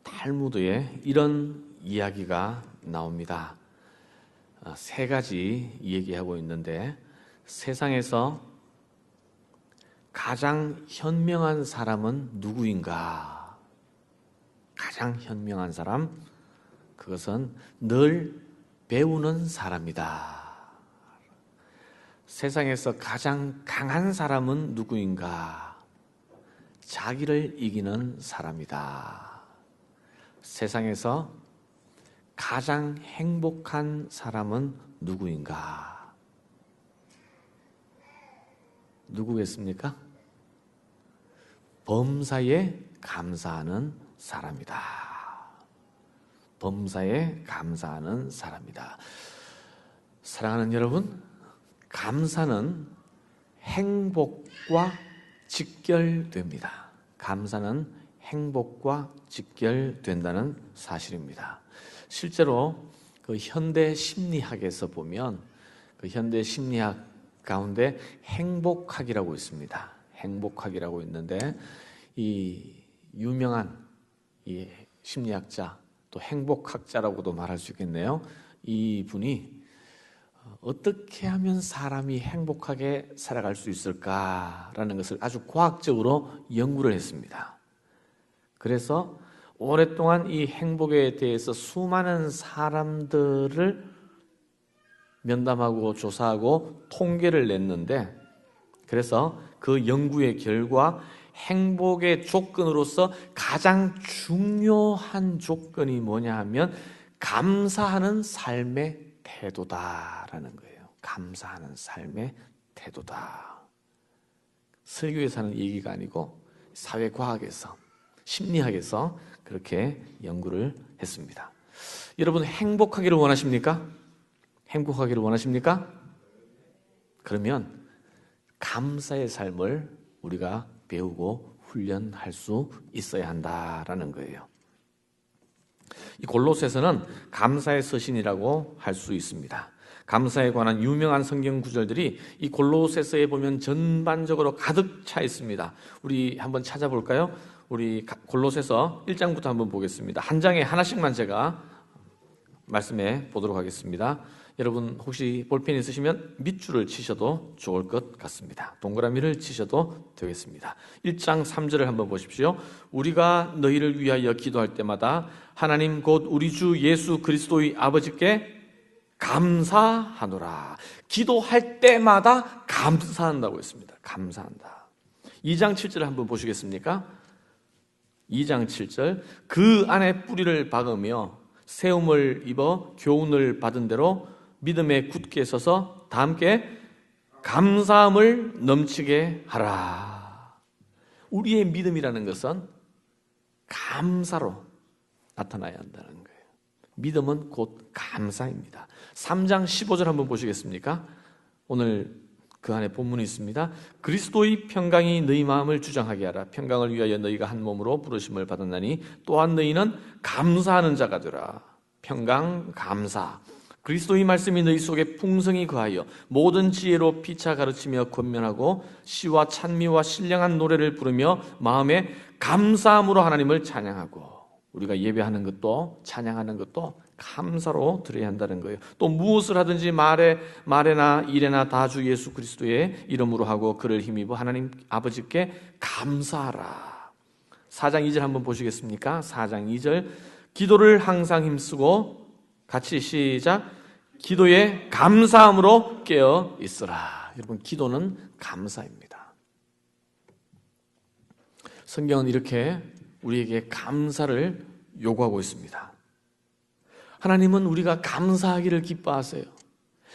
탈무드에 이런 이야기가 나옵니다. 세 가지 얘기하고 있는데, 세상에서 가장 현명한 사람은 누구인가? 가장 현명한 사람, 그것은 늘 배우는 사람이다. 세상에서 가장 강한 사람은 누구인가? 자기를 이기는 사람이다. 세상에서 가장 행복한 사람은 누구인가? 누구겠습니까? 범사에 감사하는 사람이다. 범사에 감사하는 사람이다. 사랑하는 여러분, 감사는 행복과 직결됩니다. 감사는 행복과 직결된다는 사실입니다. 실제로 그 현대 심리학에서 보면 그 현대 심리학 가운데 행복학이라고 있습니다. 행복학이라고 있는데 이 유명한 이 심리학자 또 행복학자라고도 말할 수 있겠네요. 이 분이 어떻게 하면 사람이 행복하게 살아갈 수 있을까라는 것을 아주 과학적으로 연구를 했습니다. 그래서 오랫동안 이 행복에 대해서 수많은 사람들을 면담하고 조사하고 통계를 냈는데, 그래서 그 연구의 결과 행복의 조건으로서 가장 중요한 조건이 뭐냐 하면 감사하는 삶의 태도다라는 거예요. 감사하는 삶의 태도다. 설교에서 하는 얘기가 아니고 사회과학에서, 심리학에서 그렇게 연구를 했습니다. 여러분, 행복하기를 원하십니까? 행복하기를 원하십니까? 그러면 감사의 삶을 우리가 배우고 훈련할 수 있어야 한다라는 거예요. 이 골로새서는 감사의 서신이라고 할 수 있습니다. 감사에 관한 유명한 성경 구절들이 이 골로새서에 보면 전반적으로 가득 차 있습니다. 우리 한번 찾아볼까요? 우리 골로새서 1장부터 한번 보겠습니다. 한 장에 하나씩만 제가 말씀해 보도록 하겠습니다. 여러분 혹시 볼펜 있으시면 밑줄을 치셔도 좋을 것 같습니다. 동그라미를 치셔도 되겠습니다. 1장 3절을 한번 보십시오. 우리가 너희를 위하여 기도할 때마다 하나님 곧 우리 주 예수 그리스도의 아버지께 감사하노라. 기도할 때마다 감사한다고 했습니다. 감사한다. 2장 7절을 한번 보시겠습니까? 2장 7절 그 안에 뿌리를 박으며 세움을 입어 교훈을 받은 대로 믿음에 굳게 서서 다 함께 감사함을 넘치게 하라. 우리의 믿음이라는 것은 감사로 나타나야 한다는 거예요. 믿음은 곧 감사입니다. 3장 15절 한번 보시겠습니까? 오늘 그 안에 본문이 있습니다. 그리스도의 평강이 너희 마음을 주장하게 하라. 평강을 위하여 너희가 한 몸으로 부르심을 받았나니 또한 너희는 감사하는 자가 되라. 평강, 감사. 그리스도의 말씀이 너희 속에 풍성히 거하여 모든 지혜로 피차 가르치며 권면하고 시와 찬미와 신령한 노래를 부르며 마음에 감사함으로 하나님을 찬양하고, 우리가 예배하는 것도 찬양하는 것도 감사로 드려야 한다는 거예요. 또 무엇을 하든지 말에나 일에나 다 주 예수 그리스도의 이름으로 하고 그를 힘입어 하나님 아버지께 감사하라. 4장 2절 한번 보시겠습니까? 4장 2절 기도를 항상 힘쓰고 같이 시작. 기도에 감사함으로 깨어 있으라. 여러분, 기도는 감사입니다. 성경은 이렇게 우리에게 감사를 요구하고 있습니다. 하나님은 우리가 감사하기를 기뻐하세요.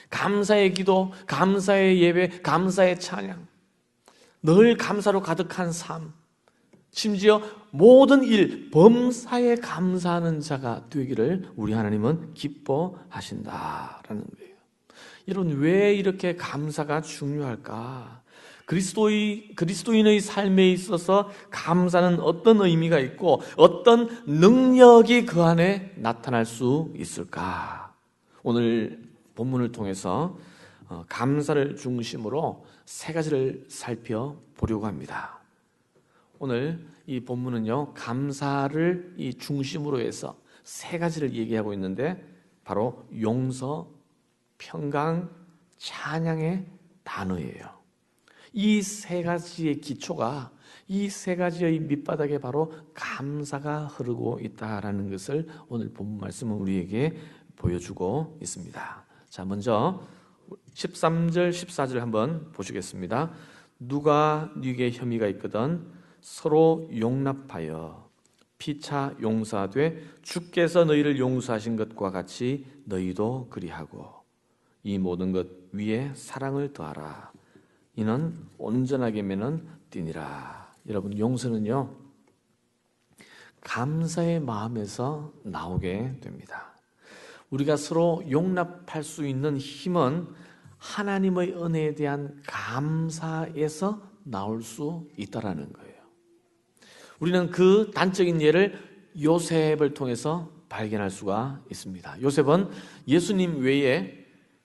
감사의 기도, 감사의 예배, 감사의 찬양, 늘 감사로 가득한 삶, 심지어 모든 일, 범사에 감사하는 자가 되기를 우리 하나님은 기뻐하신다라는 거예요. 여러분, 왜 이렇게 감사가 중요할까? 그리스도인의 삶에 있어서 감사는 어떤 의미가 있고 어떤 능력이 그 안에 나타날 수 있을까? 오늘 본문을 통해서 감사를 중심으로 세 가지를 살펴보려고 합니다. 오늘 이 본문은요, 감사를 이 중심으로 해서 세 가지를 얘기하고 있는데 바로 용서, 평강, 찬양의 단어예요. 이 세 가지의 기초가, 이 세 가지의 밑바닥에 바로 감사가 흐르고 있다라는 것을 오늘 본문 말씀은 우리에게 보여주고 있습니다. 자, 먼저 13절, 14절 한번 보시겠습니다. 누가 네게 혐의가 있거든 서로 용납하여 피차 용서하되 주께서 너희를 용서하신 것과 같이 너희도 그리하고 이 모든 것 위에 사랑을 더하라. 이는 온전하게 매는 띠니라. 여러분, 용서는요, 감사의 마음에서 나오게 됩니다. 우리가 서로 용납할 수 있는 힘은 하나님의 은혜에 대한 감사에서 나올 수 있다라는 거예요. 우리는 그 단적인 예를 요셉을 통해서 발견할 수가 있습니다. 요셉은 예수님 외에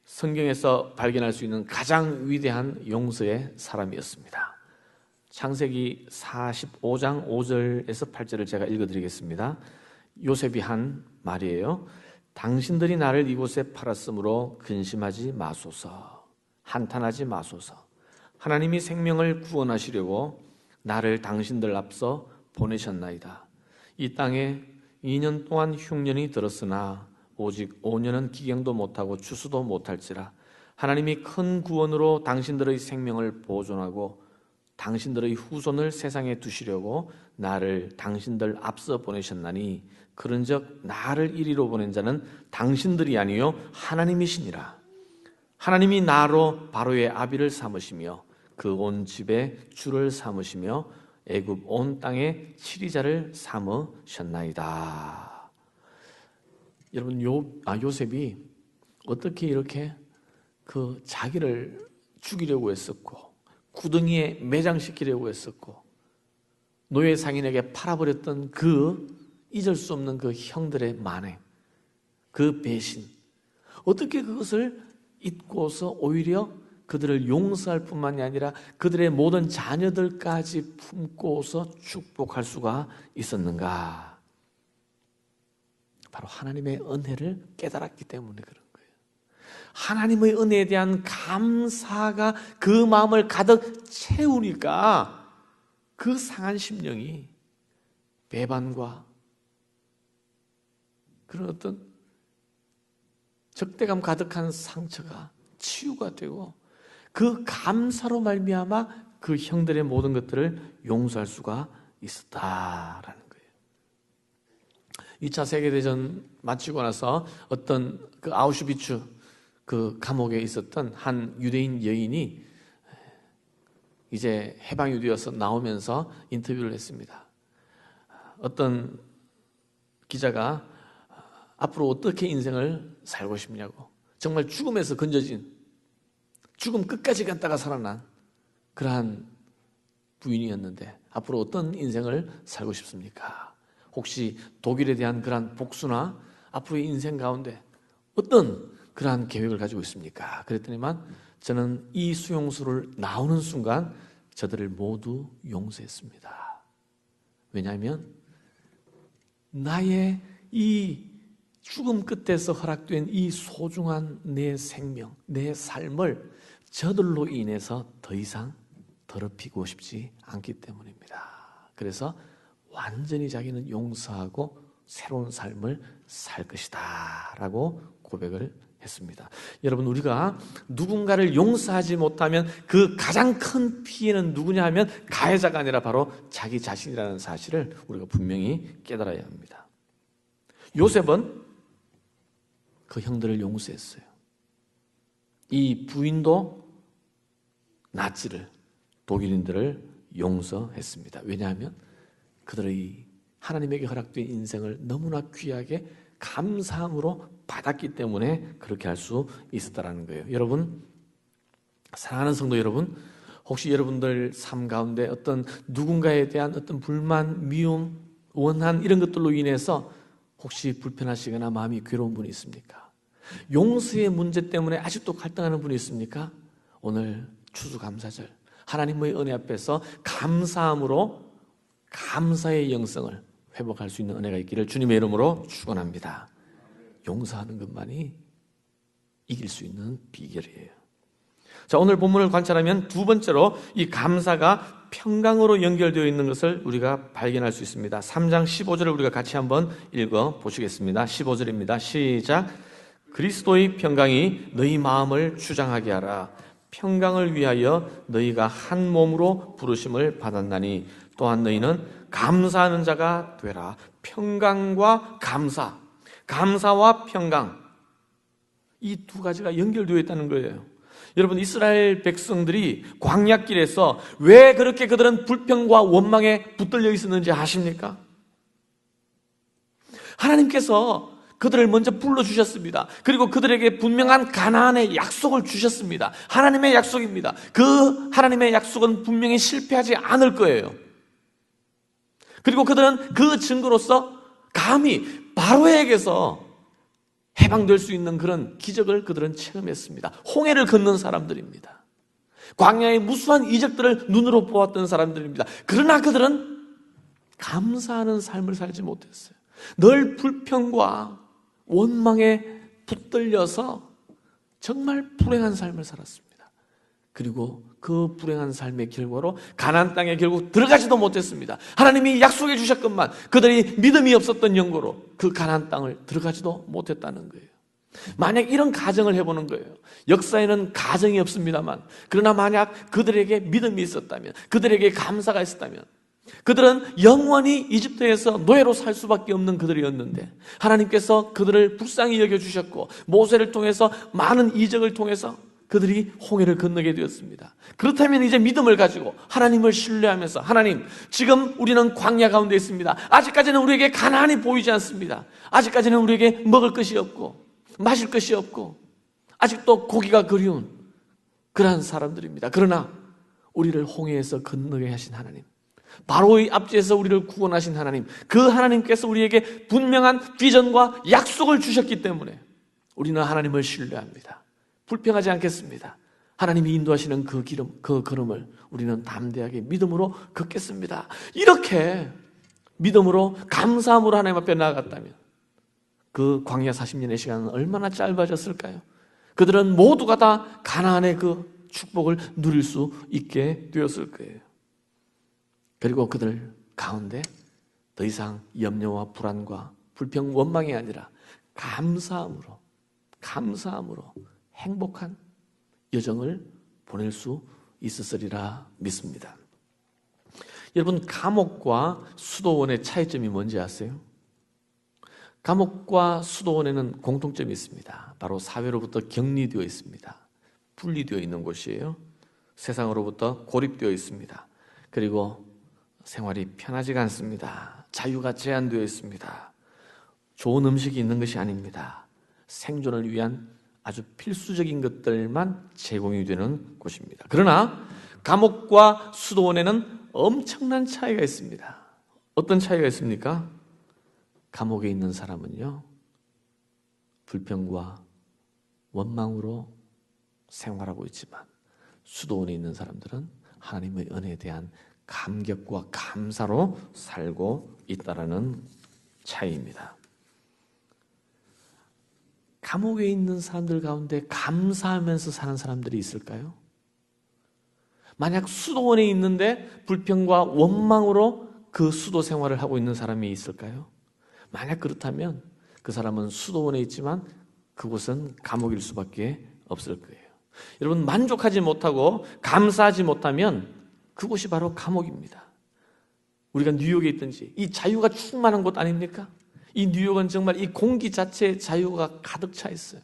성경에서 발견할 수 있는 가장 위대한 용서의 사람이었습니다. 창세기 45장 5절에서 8절을 제가 읽어드리겠습니다. 요셉이 한 말이에요. 당신들이 나를 이곳에 팔았으므로 근심하지 마소서, 한탄하지 마소서. 하나님이 생명을 구원하시려고 나를 당신들 앞서 보내셨나이다. 이 땅에 2년 동안 흉년이 들었으나 오직 5년은 기경도 못하고 추수도 못할지라. 하나님이 큰 구원으로 당신들의 생명을 보존하고 당신들의 후손을 세상에 두시려고 나를 당신들 앞서 보내셨나니 그런즉 나를 이리로 보낸 자는 당신들이 아니요 하나님이시니라. 하나님이 나로 바로의 아비를 삼으시며 그 온 집에 주를 삼으시며 애굽 온 땅에 치리자를 삼으셨나이다. 여러분, 요셉이 어떻게 이렇게 그 자기를 죽이려고 했었고 구덩이에 매장시키려고 했었고 노예 상인에게 팔아버렸던 그 잊을 수 없는 그 형들의 만행, 그 배신, 어떻게 그것을 잊고서 오히려 그들을 용서할 뿐만이 아니라 그들의 모든 자녀들까지 품고서 축복할 수가 있었는가? 바로 하나님의 은혜를 깨달았기 때문에 그런 거예요. 하나님의 은혜에 대한 감사가 그 마음을 가득 채우니까 그 상한 심령이 배반과 그런 어떤 적대감 가득한 상처가 치유가 되고 그 감사로 말미암아 그 형들의 모든 것들을 용서할 수가 있었다라는 거예요. 2차 세계대전 마치고 나서 어떤 그 아우슈비츠 그 감옥에 있었던 한 유대인 여인이 이제 해방이 되어서 나오면서 인터뷰를 했습니다. 어떤 기자가 앞으로 어떻게 인생을 살고 싶냐고, 정말 죽음에서 건져진, 죽음 끝까지 갔다가 살아난 그러한 부인이었는데 앞으로 어떤 인생을 살고 싶습니까? 혹시 독일에 대한 그러한 복수나 앞으로의 인생 가운데 어떤 그러한 계획을 가지고 있습니까? 그랬더니만 저는 이 수용소를 나오는 순간 저들을 모두 용서했습니다. 왜냐하면 나의 이 죽음 끝에서 허락된 이 소중한 내 생명, 내 삶을 저들로 인해서 더 이상 더럽히고 싶지 않기 때문입니다. 그래서 완전히 자기는 용서하고 새로운 삶을 살 것이다 라고 고백을 했습니다. 여러분, 우리가 누군가를 용서하지 못하면 그 가장 큰 피해는 누구냐 하면 가해자가 아니라 바로 자기 자신이라는 사실을 우리가 분명히 깨달아야 합니다. 요셉은 그 형들을 용서했어요. 이 부인도 나치를, 독일인들을 용서했습니다. 왜냐하면 그들의 하나님에게 허락된 인생을 너무나 귀하게 감사함으로 받았기 때문에 그렇게 할 수 있었다는 거예요. 여러분, 사랑하는 성도 여러분, 혹시 여러분들 삶 가운데 어떤 누군가에 대한 어떤 불만, 미움, 원한 이런 것들로 인해서 혹시 불편하시거나 마음이 괴로운 분이 있습니까? 용서의 문제 때문에 아직도 갈등하는 분이 있습니까? 오늘 추수감사절 하나님의 은혜 앞에서 감사함으로 감사의 영성을 회복할 수 있는 은혜가 있기를 주님의 이름으로 축원합니다. 용서하는 것만이 이길 수 있는 비결이에요. 자, 오늘 본문을 관찰하면 두 번째로 이 감사가 평강으로 연결되어 있는 것을 우리가 발견할 수 있습니다. 3장 15절을 우리가 같이 한번 읽어 보시겠습니다. 15절입니다. 시작. 그리스도의 평강이 너희 마음을 주장하게 하라. 평강을 위하여 너희가 한 몸으로 부르심을 받았나니 또한 너희는 감사하는 자가 되라. 평강과 감사, 감사와 평강, 이 두 가지가 연결되어 있다는 거예요. 여러분, 이스라엘 백성들이 광야길에서 왜 그렇게 그들은 불평과 원망에 붙들려 있었는지 아십니까? 하나님께서 그들을 먼저 불러주셨습니다. 그리고 그들에게 분명한 가나안의 약속을 주셨습니다. 하나님의 약속입니다. 그 하나님의 약속은 분명히 실패하지 않을 거예요. 그리고 그들은 그 증거로서 감히 바로에게서 해방될 수 있는 그런 기적을 그들은 체험했습니다. 홍해를 건넌 사람들입니다. 광야의 무수한 이적들을 눈으로 보았던 사람들입니다. 그러나 그들은 감사하는 삶을 살지 못했어요. 늘 불평과 원망에 붙들려서 정말 불행한 삶을 살았습니다. 그리고 그 불행한 삶의 결과로 가나안 땅에 결국 들어가지도 못했습니다. 하나님이 약속해 주셨건만 그들이 믿음이 없었던 연고로 그 가나안 땅을 들어가지도 못했다는 거예요. 만약 이런 가정을 해보는 거예요. 역사에는 가정이 없습니다만, 그러나 만약 그들에게 믿음이 있었다면, 그들에게 감사가 있었다면, 그들은 영원히 이집트에서 노예로 살 수밖에 없는 그들이었는데 하나님께서 그들을 불쌍히 여겨주셨고 모세를 통해서 많은 이적을 통해서 그들이 홍해를 건너게 되었습니다. 그렇다면 이제 믿음을 가지고 하나님을 신뢰하면서, 하나님, 지금 우리는 광야 가운데 있습니다. 아직까지는 우리에게 가나안이 보이지 않습니다. 아직까지는 우리에게 먹을 것이 없고 마실 것이 없고 아직도 고기가 그리운 그러한 사람들입니다. 그러나 우리를 홍해에서 건너게 하신 하나님, 바로의 앞지에서 우리를 구원하신 하나님, 그 하나님께서 우리에게 분명한 비전과 약속을 주셨기 때문에 우리는 하나님을 신뢰합니다. 불평하지 않겠습니다. 하나님이 인도하시는 그 걸음을 우리는 담대하게 믿음으로 걷겠습니다. 이렇게 믿음으로 감사함으로 하나님 앞에 나아갔다면 그 광야 40년의 시간은 얼마나 짧아졌을까요? 그들은 모두가 다 가나안의 그 축복을 누릴 수 있게 되었을 거예요. 그리고 그들 가운데 더 이상 염려와 불안과 불평, 원망이 아니라 감사함으로 행복한 여정을 보낼 수 있었으리라 믿습니다. 여러분, 감옥과 수도원의 차이점이 뭔지 아세요? 감옥과 수도원에는 공통점이 있습니다. 바로 사회로부터 격리되어 있습니다. 분리되어 있는 곳이에요. 세상으로부터 고립되어 있습니다. 그리고 생활이 편하지가 않습니다. 자유가 제한되어 있습니다. 좋은 음식이 있는 것이 아닙니다. 생존을 위한 아주 필수적인 것들만 제공이 되는 곳입니다. 그러나 감옥과 수도원에는 엄청난 차이가 있습니다. 어떤 차이가 있습니까? 감옥에 있는 사람은요, 불평과 원망으로 생활하고 있지만 수도원에 있는 사람들은 하나님의 은혜에 대한 감격과 감사로 살고 있다는 차이입니다. 감옥에 있는 사람들 가운데 감사하면서 사는 사람들이 있을까요? 만약 수도원에 있는데 불평과 원망으로 그 수도 생활을 하고 있는 사람이 있을까요? 만약 그렇다면 그 사람은 수도원에 있지만 그곳은 감옥일 수밖에 없을 거예요. 여러분, 만족하지 못하고 감사하지 못하면 그곳이 바로 감옥입니다. 우리가 뉴욕에 있든지 이 자유가 충만한 곳 아닙니까? 이 뉴욕은 정말 이 공기 자체에 자유가 가득 차 있어요.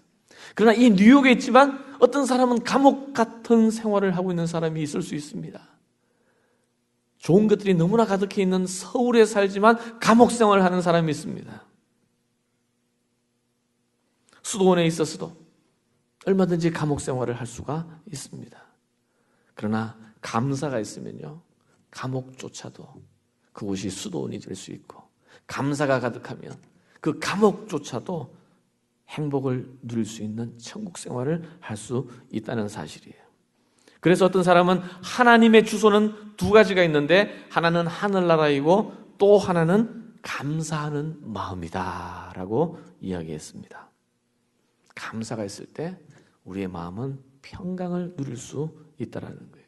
그러나 이 뉴욕에 있지만 어떤 사람은 감옥 같은 생활을 하고 있는 사람이 있을 수 있습니다. 좋은 것들이 너무나 가득해 있는 서울에 살지만 감옥 생활을 하는 사람이 있습니다. 수도원에 있어서도 얼마든지 감옥 생활을 할 수가 있습니다. 그러나 감사가 있으면요, 감옥조차도 그곳이 수도원이 될 수 있고, 감사가 가득하면 그 감옥조차도 행복을 누릴 수 있는 천국 생활을 할 수 있다는 사실이에요. 그래서 어떤 사람은 하나님의 주소는 두 가지가 있는데 하나는 하늘나라이고 또 하나는 감사하는 마음이다 라고 이야기했습니다. 감사가 있을 때 우리의 마음은 평강을 누릴 수 있다는 거예요.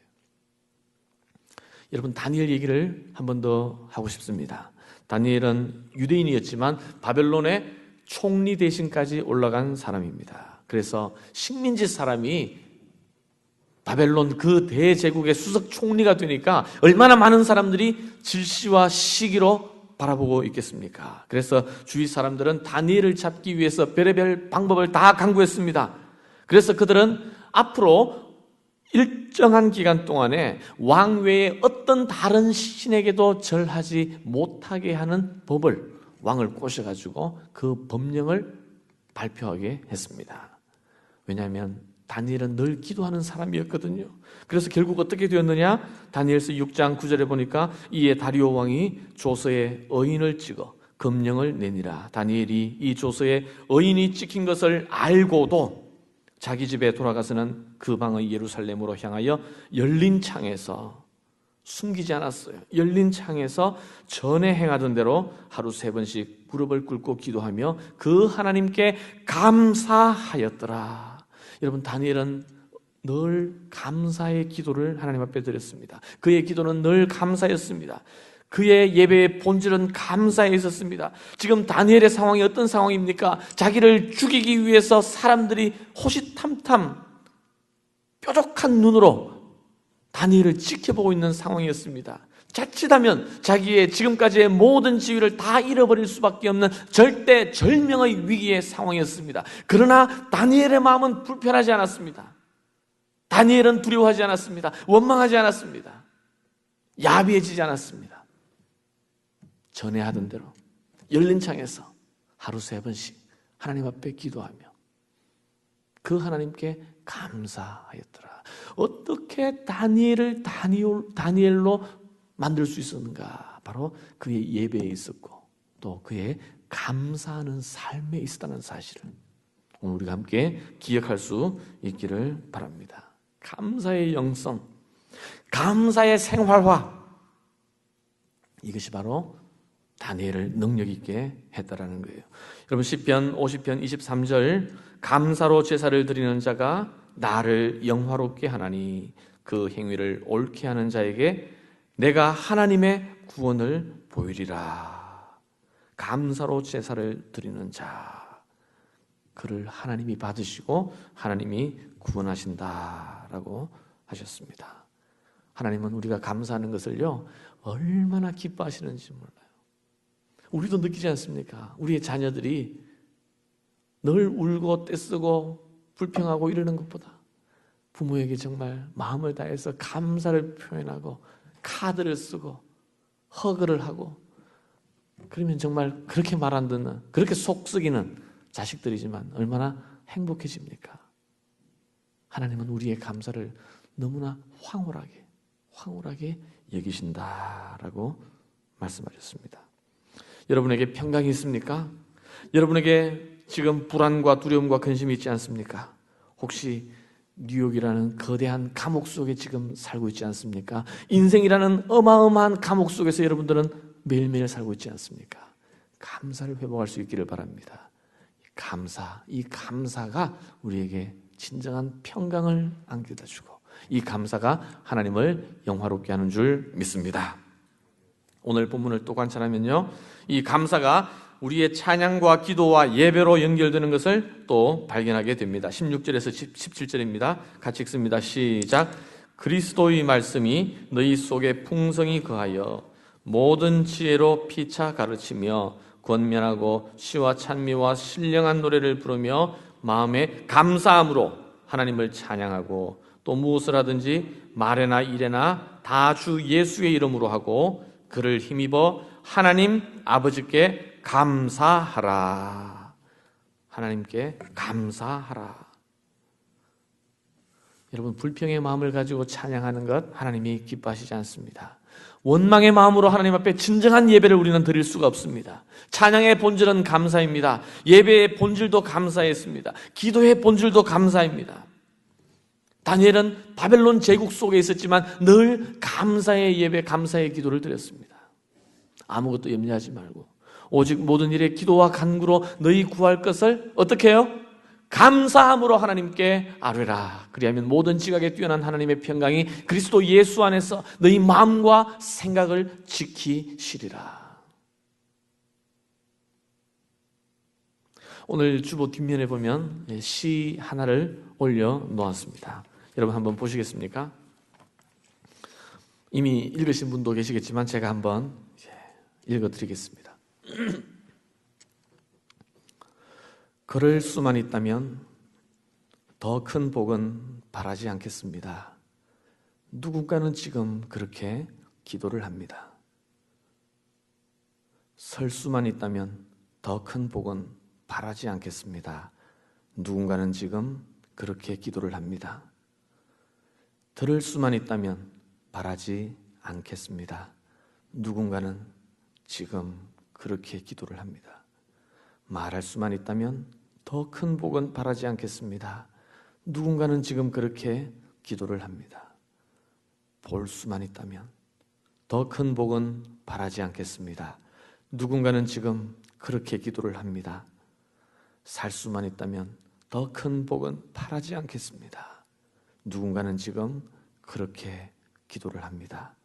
여러분, 다니엘 얘기를 한 번 더 하고 싶습니다. 다니엘은 유대인이었지만 바벨론의 총리 대신까지 올라간 사람입니다. 그래서 식민지 사람이 바벨론 그 대제국의 수석 총리가 되니까 얼마나 많은 사람들이 질시와 시기로 바라보고 있겠습니까? 그래서 주위 사람들은 다니엘을 잡기 위해서 별의별 방법을 다 강구했습니다. 그래서 그들은 앞으로 일정한 기간 동안에 왕 외에 어떤 다른 신에게도 절하지 못하게 하는 법을 왕을 꼬셔가지고 그 법령을 발표하게 했습니다. 왜냐하면 다니엘은 늘 기도하는 사람이었거든요. 그래서 결국 어떻게 되었느냐? 다니엘서 6장 9절에 보니까 이에 다리오 왕이 조서에 어인을 찍어 금령을 내니라. 다니엘이 이 조서에 어인이 찍힌 것을 알고도 자기 집에 돌아가서는 그 방의 예루살렘으로 향하여 열린 창에서 숨기지 않았어요. 열린 창에서 전에 행하던 대로 하루 3번씩 무릎을 꿇고 기도하며 그 하나님께 감사하였더라. 여러분, 다니엘은 늘 감사의 기도를 하나님 앞에 드렸습니다. 그의 기도는 늘 감사였습니다. 그의 예배의 본질은 감사에 있었습니다. 지금 다니엘의 상황이 어떤 상황입니까? 자기를 죽이기 위해서 사람들이 호시탐탐 뾰족한 눈으로 다니엘을 지켜보고 있는 상황이었습니다. 자칫하면 자기의 지금까지의 모든 지위를 다 잃어버릴 수밖에 없는 절대 절명의 위기의 상황이었습니다. 그러나 다니엘의 마음은 불편하지 않았습니다. 다니엘은 두려워하지 않았습니다. 원망하지 않았습니다. 야비해지지 않았습니다. 전에 하던 대로 열린 창에서 하루 3번씩 하나님 앞에 기도하며 그 하나님께 감사하였더라. 어떻게 다니엘을 다니엘로 만들 수 있었는가? 바로 그의 예배에 있었고 또 그의 감사하는 삶에 있었다는 사실을 오늘 우리가 함께 기억할 수 있기를 바랍니다. 감사의 영성, 감사의 생활화, 이것이 바로 다니엘을 능력 있게 했다라는 거예요. 여러분, 시편 50편 23절 감사로 제사를 드리는 자가 나를 영화롭게 하나니 그 행위를 옳게 하는 자에게 내가 하나님의 구원을 보이리라. 감사로 제사를 드리는 자, 그를 하나님이 받으시고 하나님이 구원하신다라고 하셨습니다. 하나님은 우리가 감사하는 것을요 얼마나 기뻐하시는지 몰라요. 우리도 느끼지 않습니까? 우리의 자녀들이 늘 울고 떼쓰고 불평하고 이러는 것보다 부모에게 정말 마음을 다해서 감사를 표현하고 카드를 쓰고 허그를 하고 그러면 정말 그렇게 말 안 듣는, 그렇게 속 썩이는 자식들이지만 얼마나 행복해집니까? 하나님은 우리의 감사를 너무나 황홀하게 여기신다라고 말씀하셨습니다. 여러분에게 평강이 있습니까? 여러분에게 지금 불안과 두려움과 근심이 있지 않습니까? 혹시 뉴욕이라는 거대한 감옥 속에 지금 살고 있지 않습니까? 인생이라는 어마어마한 감옥 속에서 여러분들은 매일매일 살고 있지 않습니까? 감사를 회복할 수 있기를 바랍니다. 이 감사가 우리에게 진정한 평강을 안겨다 주고 이 감사가 하나님을 영화롭게 하는 줄 믿습니다. 오늘 본문을 또 관찰하면요, 이 감사가 우리의 찬양과 기도와 예배로 연결되는 것을 또 발견하게 됩니다. 16절에서 17절입니다. 같이 읽습니다. 시작. 그리스도의 말씀이 너희 속에 풍성히 거하여 모든 지혜로 피차 가르치며 권면하고 시와 찬미와 신령한 노래를 부르며 마음에 감사함으로 하나님을 찬양하고 또 무엇을 하든지 말에나 일에나 다 주 예수의 이름으로 하고 그를 힘입어 하나님 아버지께 감사하라. 하나님께 감사하라. 여러분, 불평의 마음을 가지고 찬양하는 것 하나님이 기뻐하시지 않습니다. 원망의 마음으로 하나님 앞에 진정한 예배를 우리는 드릴 수가 없습니다. 찬양의 본질은 감사입니다. 예배의 본질도 감사했습니다. 기도의 본질도 감사입니다. 다니엘은 바벨론 제국 속에 있었지만 늘 감사의 예배, 감사의 기도를 드렸습니다. 아무것도 염려하지 말고 오직 모든 일에 기도와 간구로 너희 구할 것을 어떻게 해요? 감사함으로 하나님께 아뢰라. 그리하면 모든 지각에 뛰어난 하나님의 평강이 그리스도 예수 안에서 너희 마음과 생각을 지키시리라. 오늘 주보 뒷면에 보면 시 하나를 올려 놓았습니다. 여러분 한번 보시겠습니까? 이미 읽으신 분도 계시겠지만 제가 한번 읽어드리겠습니다. 그럴 수만 있다면 더 큰 복은 바라지 않겠습니다. 누군가는 지금 그렇게 기도를 합니다. 설 수만 있다면 더 큰 복은 바라지 않겠습니다. 누군가는 지금 그렇게 기도를 합니다. 들을 수만 있다면 바라지 않겠습니다. 누군가는 지금 그렇게 기도를 합니다. 말할 수만 있다면 더 큰 복은 바라지 않겠습니다. 누군가는 지금 그렇게 기도를 합니다. 볼 수만 있다면 더 큰 복은 바라지 않겠습니다. 누군가는 지금 그렇게 기도를 합니다. 살 수만 있다면 더 큰 복은 바라지 않겠습니다. 누군가는 지금 그렇게 기도를 합니다.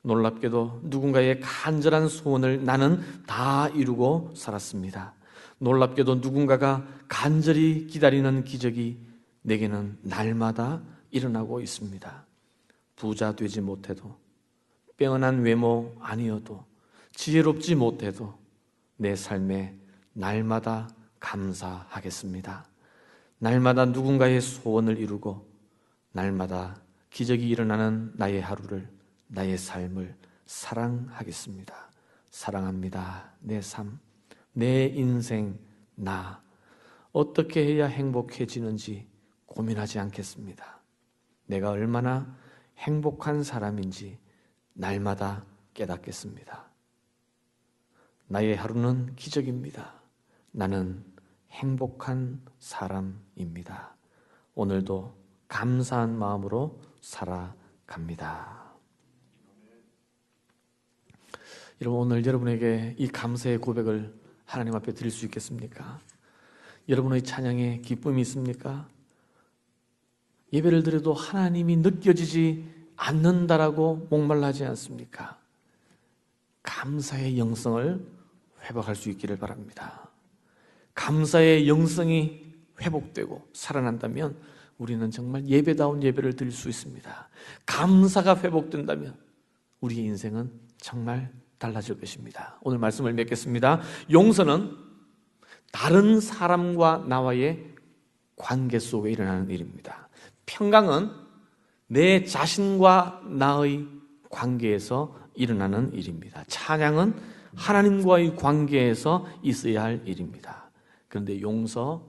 놀랍게도 누군가의 간절한 소원을 나는 다 이루고 살았습니다. 놀랍게도 누군가가 간절히 기다리는 기적이 내게는 날마다 일어나고 있습니다. 부자 되지 못해도, 빼어난 외모 아니어도, 지혜롭지 못해도 내 삶에 날마다 감사하겠습니다. 날마다 누군가의 소원을 이루고 날마다 기적이 일어나는 나의 하루를, 나의 삶을 사랑하겠습니다. 사랑합니다. 내 삶, 내 인생, 나 어떻게 해야 행복해지는지 고민하지 않겠습니다. 내가 얼마나 행복한 사람인지 날마다 깨닫겠습니다. 나의 하루는 기적입니다. 나는 행복한 사람입니다. 오늘도 감사한 마음으로 살아갑니다. 여러분, 오늘 여러분에게 이 감사의 고백을 하나님 앞에 드릴 수 있겠습니까? 여러분의 찬양에 기쁨이 있습니까? 예배를 드려도 하나님이 느껴지지 않는다라고 목말라하지 않습니까? 감사의 영성을 회복할 수 있기를 바랍니다. 감사의 영성이 회복되고 살아난다면 우리는 정말 예배다운 예배를 드릴 수 있습니다. 감사가 회복된다면 우리의 인생은 정말 달라질 것입니다. 오늘 말씀을 맺겠습니다. 용서는 다른 사람과 나와의 관계 속에 일어나는 일입니다. 평강은 내 자신과 나의 관계에서 일어나는 일입니다. 찬양은 하나님과의 관계에서 있어야 할 일입니다. 그런데 용서,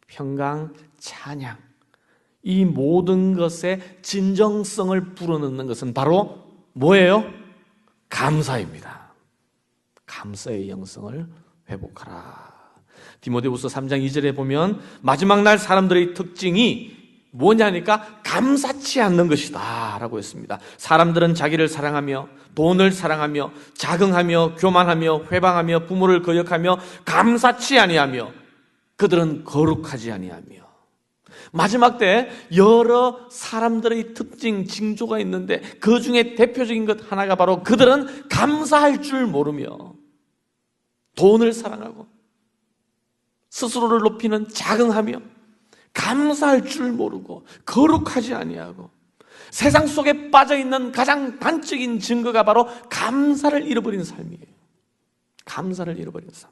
평강, 찬양, 이 모든 것의 진정성을 불어넣는 것은 바로 뭐예요? 감사입니다. 감사의 영성을 회복하라. 디모데후서 3장 2절에 보면 마지막 날 사람들의 특징이 뭐냐니까 감사치 않는 것이다 라고 했습니다. 사람들은 자기를 사랑하며 돈을 사랑하며 자긍하며 교만하며 회방하며 부모를 거역하며 감사치 아니하며 그들은 거룩하지 아니하며. 마지막 때 여러 사람들의 특징, 징조가 있는데 그 중에 대표적인 것 하나가 바로 그들은 감사할 줄 모르며 돈을 사랑하고 스스로를 높이는 자긍하며 감사할 줄 모르고 거룩하지 아니하고 세상 속에 빠져있는 가장 단적인 증거가 바로 감사를 잃어버린 삶이에요. 감사를 잃어버린 삶.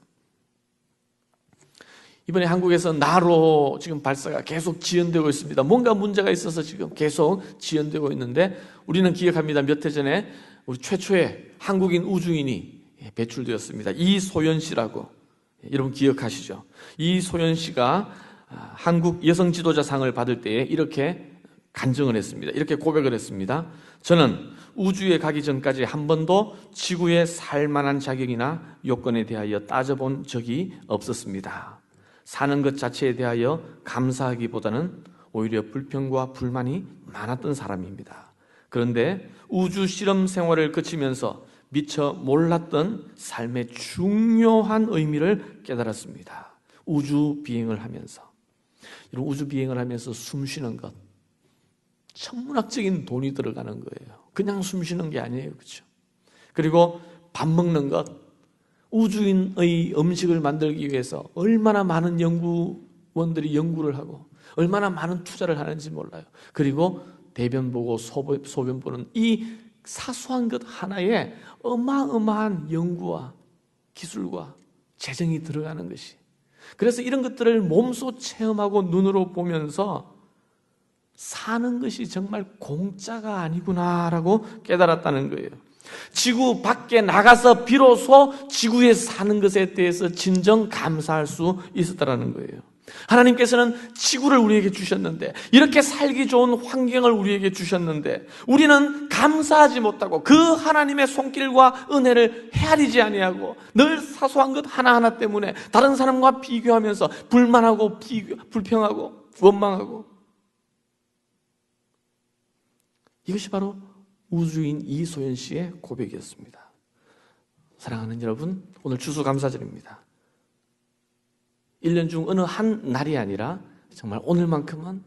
이번에 한국에서 나로 지금 발사가 계속 지연되고 있습니다. 뭔가 문제가 있어서 지금 계속 지연되고 있는데 우리는 기억합니다. 몇 해 전에 우리 최초의 한국인 우주인이 배출되었습니다. 이소연 씨라고. 여러분 기억하시죠? 이소연 씨가 한국 여성 지도자상을 받을 때에 이렇게 간증을 했습니다. 이렇게 고백을 했습니다. 저는 우주에 가기 전까지 한 번도 지구에 살 만한 자격이나 요건에 대하여 따져본 적이 없었습니다. 사는 것 자체에 대하여 감사하기보다는 오히려 불평과 불만이 많았던 사람입니다. 그런데 우주 실험 생활을 거치면서 미처 몰랐던 삶의 중요한 의미를 깨달았습니다. 우주 비행을 하면서, 이런 우주 비행을 하면서 숨 쉬는 것, 천문학적인 돈이 들어가는 거예요. 그냥 숨 쉬는 게 아니에요. 그렇죠? 그리고 밥 먹는 것, 우주인의 음식을 만들기 위해서 얼마나 많은 연구원들이 연구를 하고 얼마나 많은 투자를 하는지 몰라요. 그리고 대변 보고 소변 보는 이 사소한 것 하나에 어마어마한 연구와 기술과 재정이 들어가는 것이, 그래서 이런 것들을 몸소 체험하고 눈으로 보면서 사는 것이 정말 공짜가 아니구나라고 깨달았다는 거예요. 지구 밖에 나가서 비로소 지구에서 사는 것에 대해서 진정 감사할 수 있었다는 거예요. 하나님께서는 지구를 우리에게 주셨는데, 이렇게 살기 좋은 환경을 우리에게 주셨는데 우리는 감사하지 못하고 그 하나님의 손길과 은혜를 헤아리지 아니하고 늘 사소한 것 하나하나 때문에 다른 사람과 비교하면서 불만하고 불평하고 원망하고, 이것이 바로 우주인 이소연 씨의 고백이었습니다. 사랑하는 여러분, 오늘 추수감사절입니다. 1년 중 어느 한 날이 아니라 정말 오늘만큼은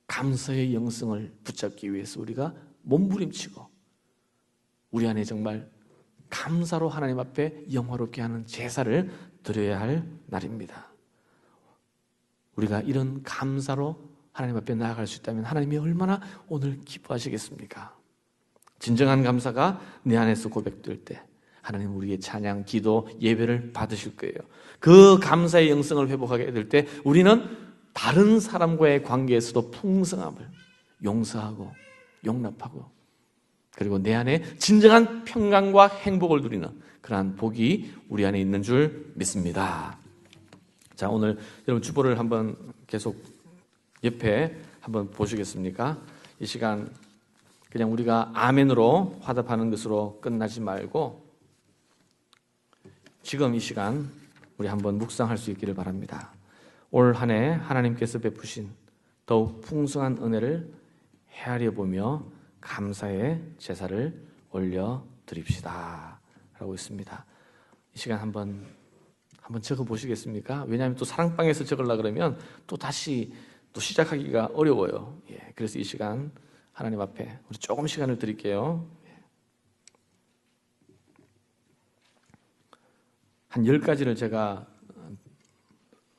감사의 영성을 붙잡기 위해서 우리가 몸부림치고 우리 안에 정말 감사로 하나님 앞에 영화롭게 하는 제사를 드려야 할 날입니다. 우리가 이런 감사로 하나님 앞에 나아갈 수 있다면 하나님이 얼마나 오늘 기뻐하시겠습니까? 진정한 감사가 내 안에서 고백될 때 하나님 우리의 찬양, 기도, 예배를 받으실 거예요. 그 감사의 영성을 회복하게 될 때 우리는 다른 사람과의 관계에서도 풍성함을 용서하고 용납하고, 그리고 내 안에 진정한 평강과 행복을 누리는 그러한 복이 우리 안에 있는 줄 믿습니다. 자, 오늘 여러분 주보를 한번 계속 옆에 한번 보시겠습니까? 이 시간 그냥 우리가 아멘으로 화답하는 것으로 끝나지 말고 지금 이 시간 우리 한번 묵상할 수 있기를 바랍니다. 올 한 해 하나님께서 베푸신 더욱 풍성한 은혜를 헤아려 보며 감사의 제사를 올려 드립시다 라고 있습니다. 이 시간 한번 적어 보시겠습니까? 왜냐하면 또 사랑방에서 적으려고 그러면 또 다시 또 시작하기가 어려워요. 그래서 이 시간 하나님 앞에 우리 조금 시간을 드릴게요. 한 10가지를 제가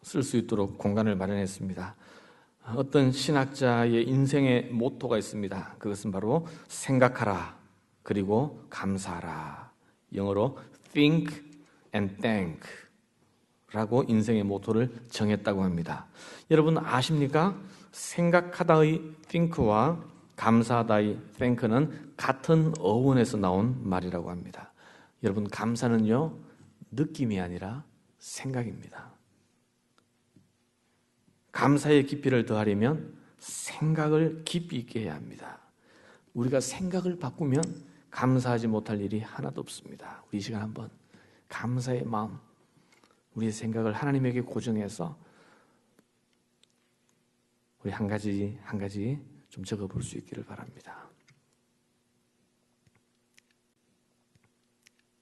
쓸 수 있도록 공간을 마련했습니다. 어떤 신학자의 인생의 모토가 있습니다. 그것은 바로 생각하라, 그리고 감사하라. 영어로 think and thank 라고 인생의 모토를 정했다고 합니다. 여러분 아십니까? 생각하다의 think와 감사하다의 thank는 같은 어원에서 나온 말이라고 합니다. 여러분 감사는요, 느낌이 아니라 생각입니다. 감사의 깊이를 더하려면 생각을 깊이 있게 해야 합니다. 우리가 생각을 바꾸면 감사하지 못할 일이 하나도 없습니다. 우리 이 시간 한번 감사의 마음, 우리의 생각을 하나님에게 고정해서 우리 한 가지 좀 적어볼 수 있기를 바랍니다.